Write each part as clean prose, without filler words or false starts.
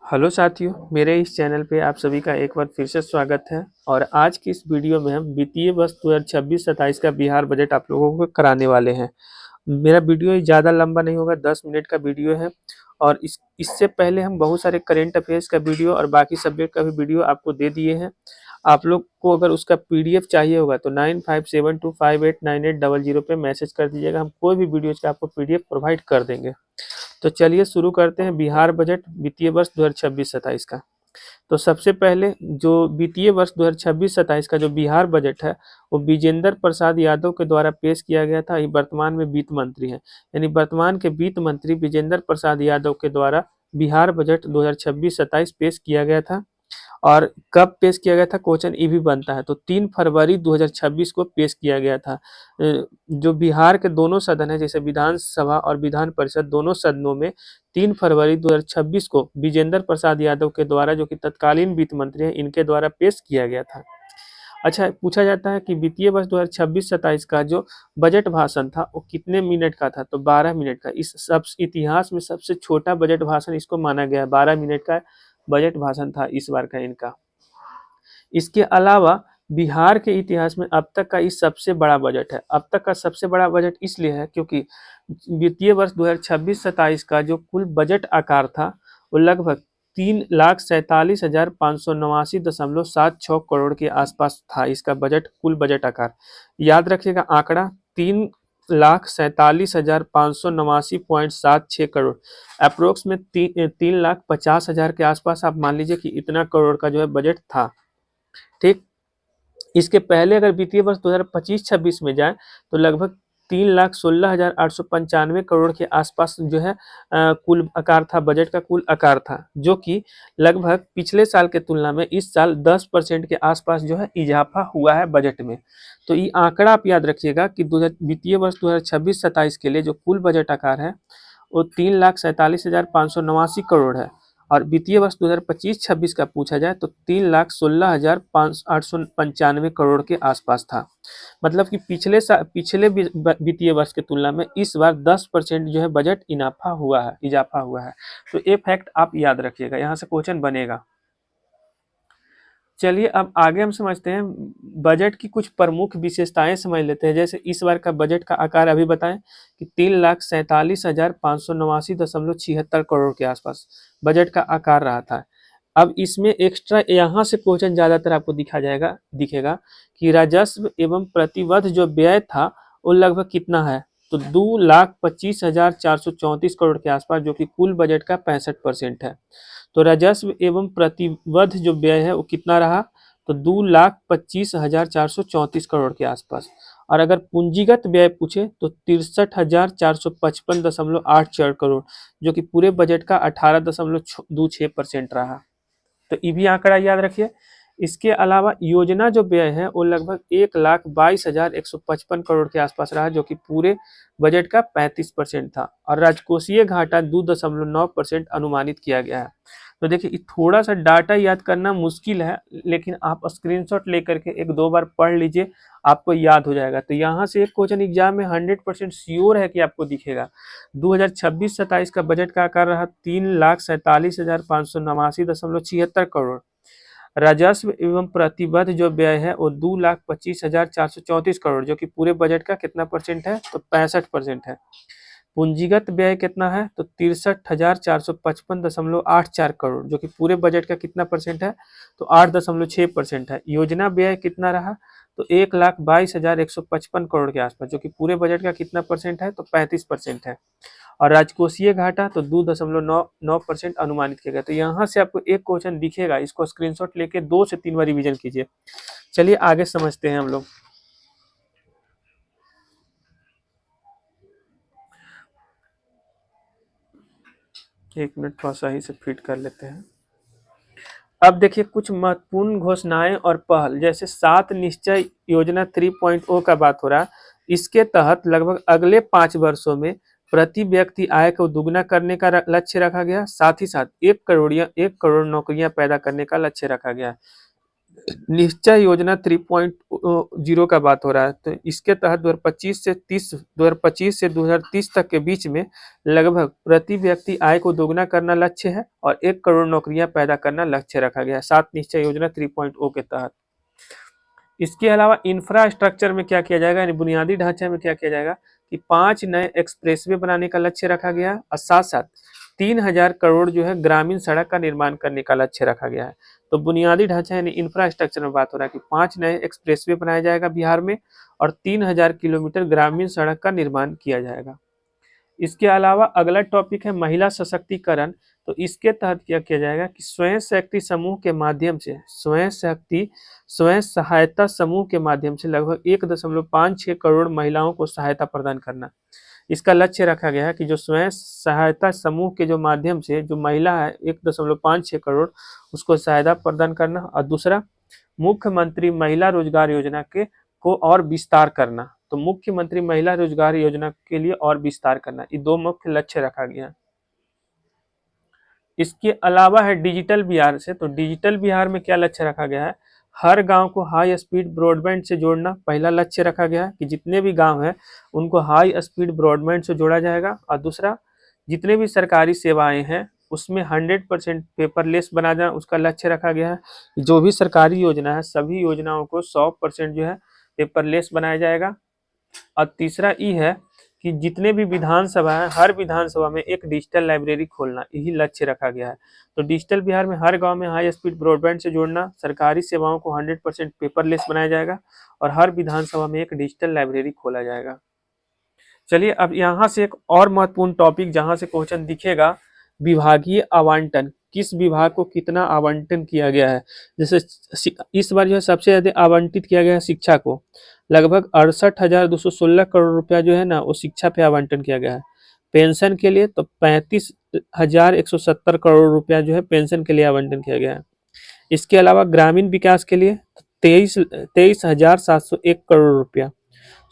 Hello साथियों, मेरे इस चैनल पे आप सभी का एक बार फिर से स्वागत है। और आज की इस वीडियो में हम वित्तीय वर्ष 2026-27 का बिहार बजट आप लोगों को कराने वाले हैं। मेरा वीडियो ज़्यादा लंबा नहीं होगा, 10 मिनट का वीडियो है। और इससे पहले हम बहुत सारे करेंट अफेयर्स का वीडियो और बाकी सब्जेक्ट का भी वीडियो आपको दे दिए हैं। आप लोग को अगर उसका पीडीएफ चाहिए होगा तो 9572589800 पे मैसेज कर दीजिएगा, हम कोई भी वीडियो का आपको पीडीएफ प्रोवाइड कर देंगे। तो चलिए शुरू करते हैं बिहार बजट वित्तीय वर्ष 2026-27 का। तो सबसे पहले जो वित्तीय वर्ष 2026-27 का जो बिहार बजट है वो विजेंद्र प्रसाद यादव के द्वारा पेश किया गया था। ये वर्तमान में वित्त मंत्री हैं, यानी वर्तमान के वित्त मंत्री विजेंद्र प्रसाद यादव के द्वारा बिहार बजट 2026-27 पेश किया गया था। और कब पेश किया गया था, क्वेश्चन ये भी बनता है। तो 3 फरवरी 2026 को पेश किया गया था। जो बिहार के दोनों सदन है, जैसे विधानसभा और विधान परिषद, दोनों सदनों में 3 फरवरी 2026 को विजेंद्र प्रसाद यादव के द्वारा, जो कि तत्कालीन वित्त मंत्री हैं, इनके द्वारा पेश किया गया था। अच्छा, पूछा जाता है कि वित्तीय वर्ष 2026-27 का जो बजट भाषण था वो कितने मिनट का था, तो 12 मिनट का। इस सब इतिहास में सबसे छोटा बजट भाषण इसको माना गया है। 12 मिनट का बजट भाषण था इस बार का इनका। इसके अलावा बिहार के इतिहास में अब तक का इस सबसे बड़ा बजट है। अब तक का सबसे बड़ा बजट इसलिए है क्योंकि वित्तीय वर्ष 2026-27 का जो कुल बजट आकार था वो लगभग 3,47,589.76 करोड़ के आसपास था। इसका बजट, कुल बजट आकार याद रखिएगा आंकड़ा 3,47,589.76 करोड़, अप्रोक्स में 3,50,000 के आसपास आप मान लीजिए कि इतना करोड़ का जो है बजट था। ठीक, इसके पहले अगर वित्तीय वर्ष 2025-26 में जाए तो लगभग 3,16,895 करोड़ के आसपास जो है कुल आकार था, बजट का कुल आकार था, जो कि लगभग पिछले साल के तुलना में इस साल 10% के आसपास जो है इजाफा हुआ है बजट में। तो ये आंकड़ा आप याद रखिएगा कि वित्तीय वर्ष 2026-27 के लिए जो कुल बजट आकार है वो 3,47,589 करोड़ है। और वित्तीय वर्ष 2025-26 का पूछा जाए तो 3,16,895 करोड़ के आसपास था। मतलब कि पिछले वित्तीय वर्ष की तुलना में इस बार 10% जो है बजट इजाफा हुआ है। तो ये फैक्ट आप याद रखिएगा, यहाँ से क्वेश्चन बनेगा। चलिए अब आगे हम समझते हैं बजट की कुछ प्रमुख विशेषताएं समझ लेते हैं। जैसे इस बार का बजट का आकार अभी बताएं कि 3,47,589.76 करोड़ के आसपास बजट का आकार रहा था। अब इसमें एक्स्ट्रा यहाँ से क्वेश्चन ज्यादातर आपको दिखेगा कि राजस्व एवं प्रतिवर्ष जो व्यय था वो लगभग कितना है, तो 2,25,434 करोड़ के आसपास, जो कि कुल बजट का 65% है। तो राजस्व एवं प्रतिवर्ष जो व्यय है वो कितना रहा, तो 2,25,434 करोड़ के आसपास। और अगर पूंजीगत व्यय पूछे तो 63,455.84 करोड़, जो कि पूरे बजट का 18.26% रहा। तो ये भी आंकड़ा याद रखिए। इसके अलावा योजना जो व्यय है वो लगभग 1,22,155 करोड़ के आसपास रहा, जो कि पूरे बजट का 35% था। और राजकोषीय घाटा 2.9% अनुमानित किया गया है। तो देखिए थोड़ा सा डाटा याद करना मुश्किल है, लेकिन आप स्क्रीनशॉट लेकर के एक दो बार पढ़ लीजिए, आपको याद हो जाएगा। तो यहाँ से एक क्वेश्चन एग्जाम में 100% श्योर है कि आपको दिखेगा। 2026-27 का बजट का आकार रहा 3,47,589.76 करोड़। राजस्व एवं प्रतिबद्ध जो व्यय है वो 2,25,434 करोड़, जो कि पूरे बजट का कितना परसेंट है, तो 65% है। पूंजीगत व्यय कितना है, तो 63,455.84 करोड़, जो कि पूरे बजट का कितना परसेंट है, तो 8.6% है। योजना व्यय कितना रहा, तो 1,22,155 करोड़ के आसपास, जो कि पूरे बजट का कितना परसेंट है, तो 35% है। और राजकोषीय घाटा तो 2.99% अनुमानित किया गया। तो यहाँ से आपको एक क्वेश्चन दिखेगा, इसको स्क्रीनशॉट लेके 2 से 3 बार रिवीजन कीजिए। चलिए आगे समझते हैं हम लोग। एक मिनट थोड़ा सही से फिट कर लेते हैं। अब देखिए कुछ महत्वपूर्ण घोषणाएं और पहल, जैसे 7 निश्चय योजना 3.0 का बात हो रहा है। इसके तहत लगभग अगले 5 वर्षों में प्रति व्यक्ति आय को दुगना करने का लक्ष्य रखा गया। साथ ही साथ 1 करोड़ नौकरियां पैदा करने का लक्ष्य रखा गया है। निश्चय योजना 3.0 का बात हो रहा है। तो इसके तहत 2025 से 2030 तक के बीच में लगभग प्रति व्यक्ति आय को दोगुना करना लक्ष्य है और 1 करोड़ नौकरियां पैदा करना लक्ष्य रखा गया है 7 निश्चय योजना 3.0 के तहत। इसके अलावा इंफ्रास्ट्रक्चर में क्या किया जाएगा, यानी बुनियादी ढांचे में क्या किया जाएगा कि 5 नए एक्सप्रेसवे बनाने का लक्ष्य रखा गया है और साथ साथ 3000 करोड़ जो है ग्रामीण सड़क का निर्माण करने का लक्ष्य रखा गया है। तो बुनियादी ढांचा यानी इंफ्रास्ट्रक्चर में बात हो रहा है कि 5 नए एक्सप्रेसवे बनाया जाएगा बिहार में और 3000 किलोमीटर ग्रामीण सड़क का निर्माण किया जाएगा। इसके अलावा अगला टॉपिक है महिला सशक्तिकरण। तो इसके तहत क्या किया जाएगा कि स्वयं सहायता समूह के माध्यम से लगभग 1.56 करोड़ महिलाओं को सहायता प्रदान करना। इसका लक्ष्य रखा गया है कि जो स्वयं सहायता समूह के जो माध्यम से जो महिला है 1.56 करोड़ उसको सहायता प्रदान करना, और दूसरा मुख्यमंत्री महिला रोजगार योजना के को और विस्तार करना। तो मुख्यमंत्री महिला रोजगार योजना के लिए और विस्तार करना, ये 2 मुख्य लक्ष्य रखा गया। इसके अलावा है डिजिटल बिहार से। तो डिजिटल बिहार में क्या लक्ष्य रखा गया है, हर गांव को हाई स्पीड ब्रॉडबैंड से जोड़ना पहला लक्ष्य रखा गया है कि जितने भी गांव हैं उनको हाई स्पीड ब्रॉडबैंड से जोड़ा जाएगा। और दूसरा जितने भी सरकारी सेवाएं हैं उसमें 100% पेपरलेस बनाना उसका लक्ष्य रखा गया है। जो भी सरकारी योजना है सभी योजनाओं को 100% जो है पेपरलेस बनाया जाएगा। और तीसरा ई है कि जितने भी विधानसभा है हर विधानसभा में एक डिजिटल लाइब्रेरी खोलना, यही लक्ष्य रखा गया है। तो डिजिटल बिहार में हर गांव में हाई स्पीड ब्रॉडबैंड से जोड़ना, सरकारी सेवाओं को 100% पेपरलेस बनाया जाएगा और हर विधानसभा में एक डिजिटल लाइब्रेरी खोला जाएगा। चलिए अब यहाँ से एक और महत्वपूर्ण टॉपिक जहाँ से क्वेश्चन दिखेगा, विभागीय आवंटन, किस विभाग को कितना आवंटन किया गया है। जैसे इस बार जो है सबसे ज्यादा आवंटित किया गया है शिक्षा को, लगभग 68,216 करोड़ रुपया जो है ना वो शिक्षा पे आवंटन किया गया है। पेंशन के लिए तो 35,170 करोड़ रुपया जो है पेंशन के लिए आवंटन किया गया है। इसके अलावा ग्रामीण विकास के लिए 23,701 करोड़ रुपया,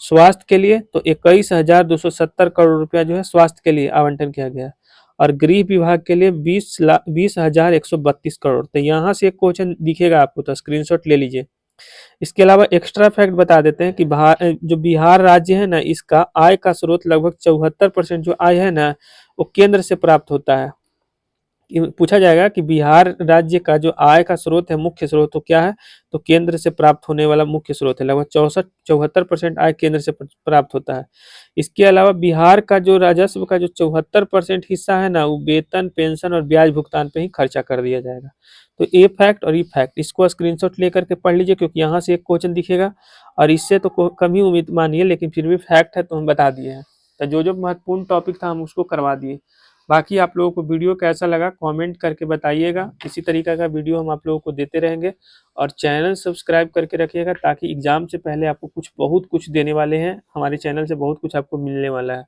स्वास्थ्य के लिए तो 21,270 करोड़ रुपया जो है स्वास्थ्य के लिए आवंटन किया गया है, और गृह विभाग के लिए 20,132 करोड़। तो यहाँ से एक क्वेश्चन दिखेगा आपको तो स्क्रीनशॉट ले लीजिए। इसके अलावा एक्स्ट्रा फैक्ट बता देते हैं कि जो बिहार राज्य है ना इसका आय का स्रोत लगभग 74% जो आय है ना वो केंद्र से प्राप्त होता है। पूछा जाएगा कि बिहार राज्य का जो आय का स्रोत है मुख्य स्रोत तो क्या है, तो केंद्र से प्राप्त होने वाला मुख्य स्रोत है, लगभग 74% आय केंद्र से प्राप्त होता है। इसके अलावा बिहार का जो राजस्व का जो 74% हिस्सा है ना वो वेतन, पेंशन और ब्याज भुगतान पे ही खर्चा कर दिया जाएगा। तो ए फैक्ट और ई फैक्ट इसको स्क्रीनशॉट लेकर के पढ़ लीजिए, क्योंकि यहाँ से एक क्वेश्चन दिखेगा और इससे तो कम ही उम्मीद मानिए, लेकिन फिर भी फैक्ट है तो हम बता दिए हैं। तो जो जो महत्वपूर्ण टॉपिक था हम उसको करवा दिए। बाकी आप लोगों को वीडियो कैसा लगा कमेंट करके बताइएगा। इसी तरीके का वीडियो हम आप लोगों को देते रहेंगे, और चैनल सब्सक्राइब करके रखिएगा ताकि एग्जाम से पहले आपको बहुत कुछ देने वाले हैं, हमारे चैनल से बहुत कुछ आपको मिलने वाला है।